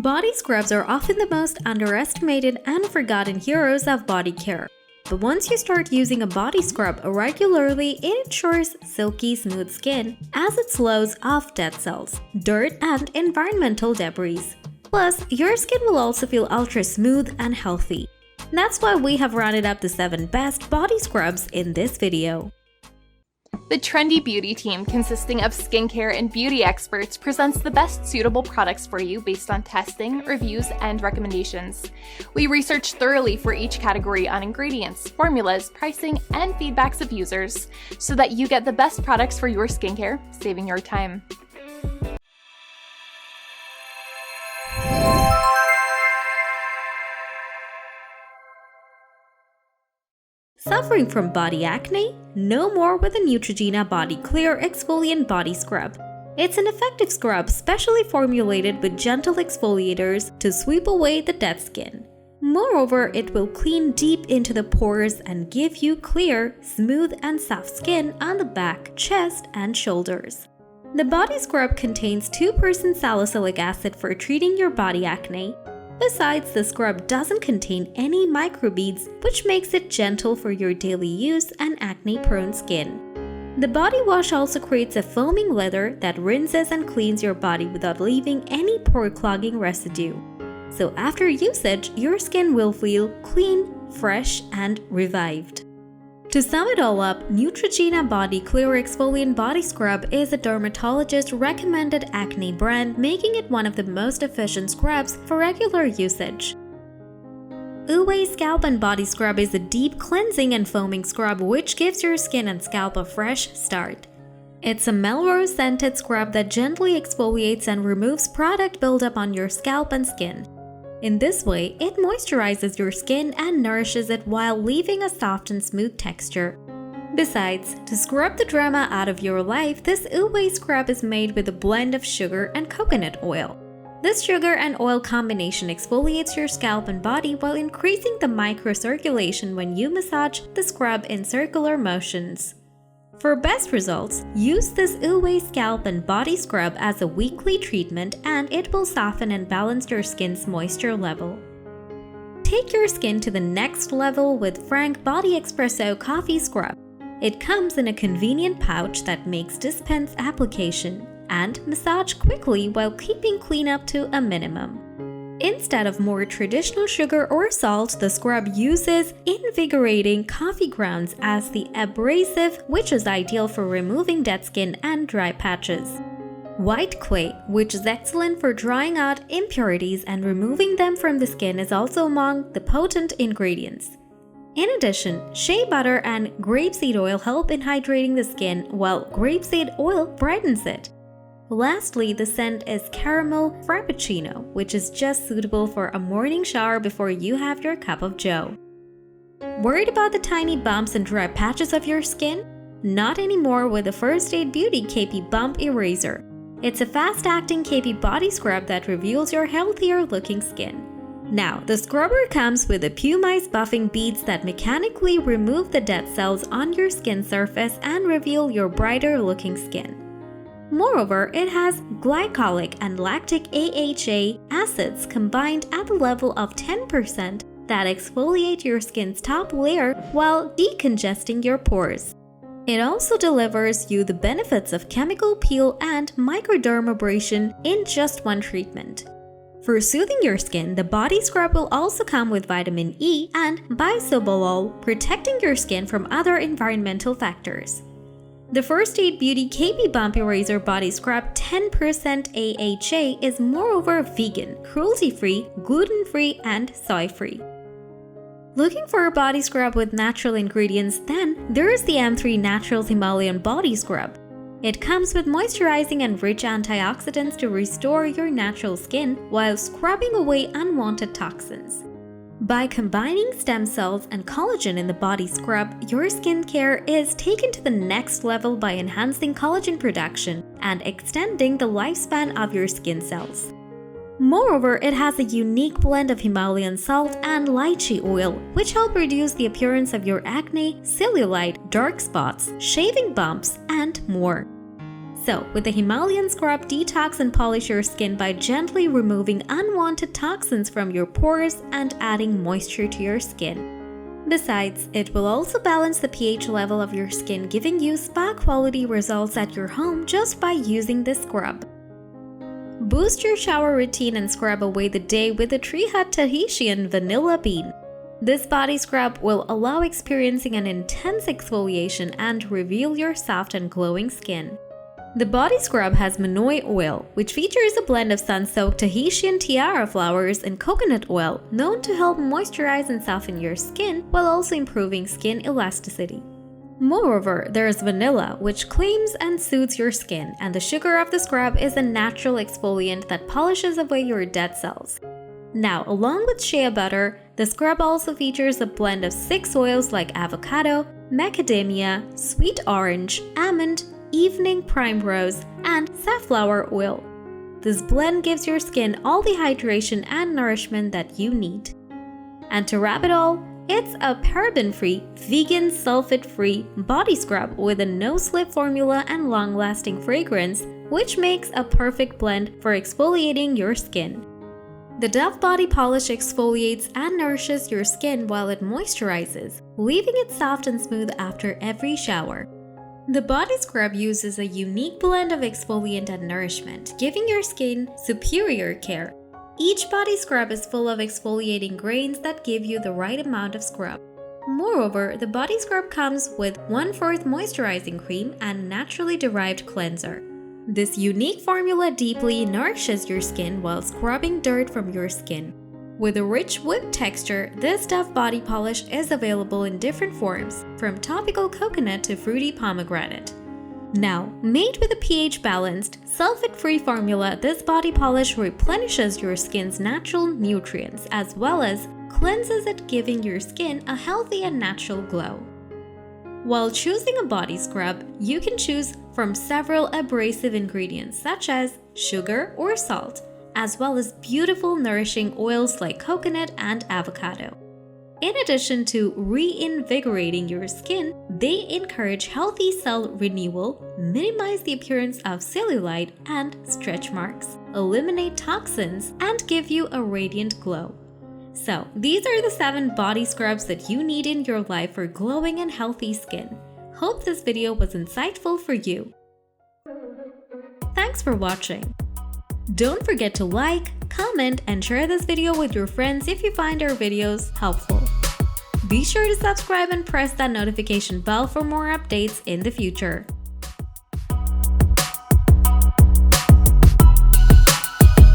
Body scrubs are often the most underestimated and forgotten heroes of body care. But once you start using a body scrub regularly, it ensures silky, smooth skin as it slows off dead cells, dirt, and environmental debris. Plus, your skin will also feel ultra smooth and healthy. That's why we have rounded up the 7 best body scrubs in this video. The Trendy Beauty team, consisting of skincare and beauty experts, presents the best suitable products for you based on testing, reviews, and recommendations. We research thoroughly for each category on ingredients, formulas, pricing, and feedbacks of users, so that you get the best products for your skincare, saving your time. Suffering from body acne? No more with the Neutrogena Body Clear Exfoliant Body Scrub. It's an effective scrub specially formulated with gentle exfoliators to sweep away the dead skin. Moreover, it will clean deep into the pores and give you clear, smooth, and soft skin on the back, chest, and shoulders. The body scrub contains 2% salicylic acid for treating your body acne. Besides, the scrub doesn't contain any microbeads, which makes it gentle for your daily use and acne-prone skin. The body wash also creates a foaming lather that rinses and cleans your body without leaving any pore-clogging residue. So after usage, your skin will feel clean, fresh, and revived. To sum it all up, Neutrogena Body Clear Exfoliant Body Scrub is a dermatologist-recommended acne brand, making it one of the most efficient scrubs for regular usage. Ouai Scalp and Body Scrub is a deep cleansing and foaming scrub which gives your skin and scalp a fresh start. It's a Melrose-scented scrub that gently exfoliates and removes product buildup on your scalp and skin. In this way, it moisturizes your skin and nourishes it while leaving a soft and smooth texture. Besides, to scrub the drama out of your life, this Ouai scrub is made with a blend of sugar and coconut oil. This sugar and oil combination exfoliates your scalp and body while increasing the microcirculation when you massage the scrub in circular motions. For best results, use this Ouai Scalp and Body Scrub as a weekly treatment and it will soften and balance your skin's moisture level. Take your skin to the next level with Frank Body Espresso Coffee Scrub. It comes in a convenient pouch that makes dispense application and massage quickly while keeping cleanup to a minimum. Instead of more traditional sugar or salt, the scrub uses invigorating coffee grounds as the abrasive, which is ideal for removing dead skin and dry patches. White clay, which is excellent for drying out impurities and removing them from the skin, is also among the potent ingredients. In addition, shea butter and grapeseed oil help in hydrating the skin, while grapeseed oil brightens it. Lastly, the scent is Caramel Frappuccino, which is just suitable for a morning shower before you have your cup of joe. Worried about the tiny bumps and dry patches of your skin? Not anymore with the First Aid Beauty KP Bump Eraser. It's a fast-acting KP body scrub that reveals your healthier-looking skin. Now, the scrubber comes with the pumice buffing beads that mechanically remove the dead cells on your skin surface and reveal your brighter-looking skin. Moreover, it has glycolic and lactic AHA acids combined at the level of 10% that exfoliate your skin's top layer while decongesting your pores. It also delivers you the benefits of chemical peel and microdermabrasion in just one treatment. For soothing your skin, the body scrub will also come with vitamin E and bisobolol, protecting your skin from other environmental factors. The First Aid Beauty KP Bump Eraser Body Scrub 10% AHA is moreover vegan, cruelty-free, gluten-free, and soy-free. Looking for a body scrub with natural ingredients? Then there is the M3 Naturals Himalayan Body Scrub. It comes with moisturizing and rich antioxidants to restore your natural skin while scrubbing away unwanted toxins. By combining stem cells and collagen in the body scrub, your skincare is taken to the next level by enhancing collagen production and extending the lifespan of your skin cells. Moreover, it has a unique blend of Himalayan salt and lychee oil, which help reduce the appearance of your acne, cellulite, dark spots, shaving bumps, and more. So, with the Himalayan scrub, detox and polish your skin by gently removing unwanted toxins from your pores and adding moisture to your skin. Besides, it will also balance the pH level of your skin, giving you spa-quality results at your home just by using this scrub. Boost your shower routine and scrub away the day with the Tree Hut Tahitian Vanilla Bean. This body scrub will allow experiencing an intense exfoliation and reveal your soft and glowing skin. The body scrub has Manoi oil, which features a blend of sun-soaked Tahitian tiara flowers and coconut oil, known to help moisturize and soften your skin while also improving skin elasticity. Moreover, there is vanilla, which claims and soothes your skin, and the sugar of the scrub is a natural exfoliant that polishes away your dead cells. Now, along with shea butter, the scrub also features a blend of 6 oils like avocado, macadamia, sweet orange, almond, evening primrose, and safflower oil. This blend gives your skin all the hydration and nourishment that you need. And to wrap it all, it's a paraben-free, vegan, sulfate-free body scrub with a no-slip formula and long-lasting fragrance, which makes a perfect blend for exfoliating your skin. The Dove Body Polish exfoliates and nourishes your skin while it moisturizes, leaving it soft and smooth after every shower. The body scrub uses a unique blend of exfoliant and nourishment, giving your skin superior care. Each body scrub is full of exfoliating grains that give you the right amount of scrub. Moreover, the body scrub comes with 1/4 moisturizing cream and naturally derived cleanser. This unique formula deeply nourishes your skin while scrubbing dirt from your skin. With a rich whipped texture, this Dove body polish is available in different forms, from topical coconut to fruity pomegranate. Now, made with a pH-balanced, sulfate-free formula, this body polish replenishes your skin's natural nutrients as well as cleanses it, giving your skin a healthy and natural glow. While choosing a body scrub, you can choose from several abrasive ingredients such as sugar or salt, as well as beautiful nourishing oils like coconut and avocado. In addition to reinvigorating your skin, they encourage healthy cell renewal, minimize the appearance of cellulite and stretch marks, eliminate toxins, and give you a radiant glow. So, these are the 7 body scrubs that you need in your life for glowing and healthy skin. Hope this video was insightful for you. Thanks for watching. Don't forget to like, comment, and share this video with your friends if you find our videos helpful. Be sure to subscribe and press that notification bell for more updates in the future.